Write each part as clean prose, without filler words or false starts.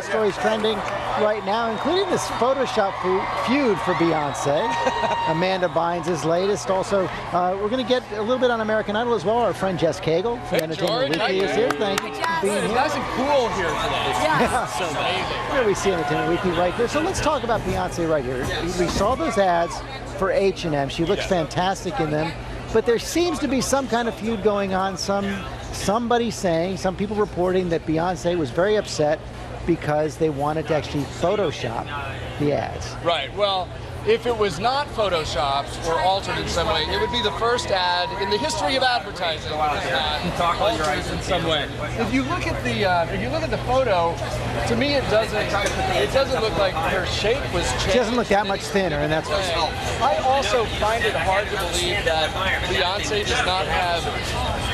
of stories trending right now, including this Photoshop feud for Beyonce. Amanda Bynes' latest. Also, we're going to get a little bit on American Idol as well. Our friend Jess Cagle from Entertainment Weekly is here. Thank you for being here. It's nice and cool here today. Yeah. So amazing. Here we see Entertainment Weekly right here. So let's talk about Beyonce right here. We saw those ads for H&M. She looks fantastic in them. But there seems to be some kind of feud going on. Somebody saying, some people reporting that Beyonce was very upset because they wanted to actually Photoshop the ads. Right. Well, if it was not photoshopped or altered in some way, it would be the first ad in the history of advertising altered in some way. If you look at the photo, to me it doesn't look like her shape was changed. She doesn't look that much thinner, and that's what's helped. I also find it hard to believe that Beyonce does not have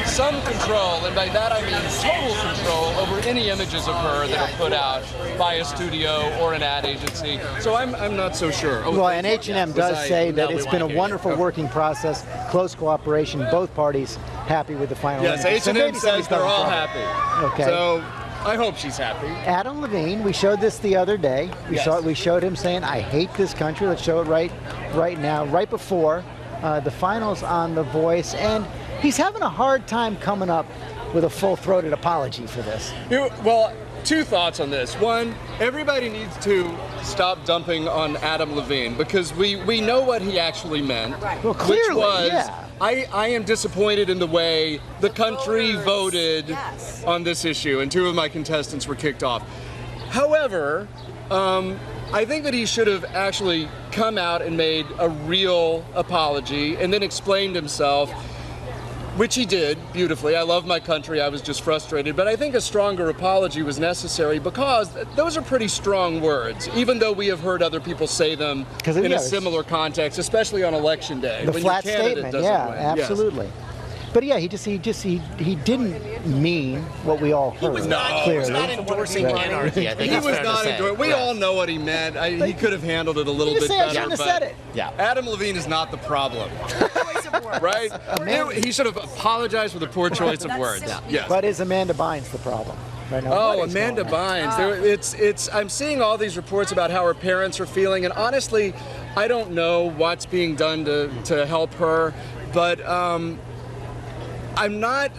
some control, and by that I mean total control over any images of her that are put out by a studio or an ad agency. So I'm not so sure. Well, and H&M does say that it's been a wonderful working process, close cooperation, both parties happy with the final image. Yes, H&M says they're all happy. Okay. So I hope she's happy. Adam Levine, we showed this the other day. We showed him saying, "I hate this country." Let's show it right now, right before the finals on The Voice, and he's having a hard time coming up with a full-throated apology for this. Well, two thoughts on this. One, everybody needs to stop dumping on Adam Levine because we know what he actually meant. Right. Well, clearly, which was, yeah. I am disappointed in the way the country voted on this issue, and two of my contestants were kicked off. However, I think that he should have actually come out and made a real apology and then explained himself, which he did beautifully. I love my country, I was just frustrated, but I think a stronger apology was necessary because those are pretty strong words, even though we have heard other people say them in a similar context, especially on election day. The flat statement, yeah, absolutely. Yes. But yeah, he didn't mean what we all heard. He was not endorsing anarchy. I think he was not endorsing. We all know what he meant. He could have handled it a little bit better. Shouldn't have said it. Yeah. Adam Levine is not the problem. Right? He should have apologized for the poor choice of words. Yes. But is Amanda Bynes the problem? Right now? Oh, Amanda Bynes. I'm seeing all these reports about how her parents are feeling, and honestly, I don't know what's being done to help her, but I'm not.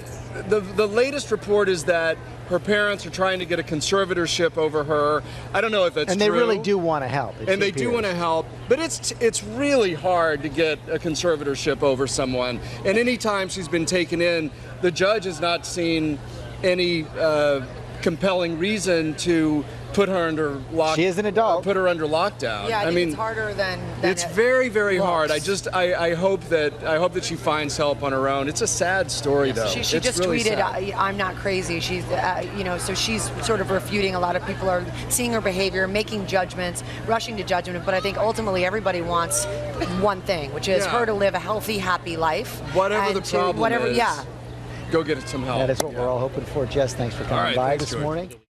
The latest report is that her parents are trying to get a conservatorship over her. I don't know if that's true. And they really do want to help. And they do want to help, but it's really hard to get a conservatorship over someone. And anytime she's been taken in, the judge has not seen any compelling reason to put her under lockdown. She is an adult. Put her under lockdown. Yeah, I mean, it's harder than it's very, very hard. I hope that she finds help on her own. It's a sad story, though. She just really tweeted, sad. "I'm not crazy." She's, so she's sort of refuting. A lot of people are seeing her behavior, making judgments, rushing to judgment. But I think ultimately everybody wants one thing, which is her to live a healthy, happy life. Whatever the problem is. Yeah. Go get some help. That is what we're all hoping for. Jess, thanks for coming by this morning.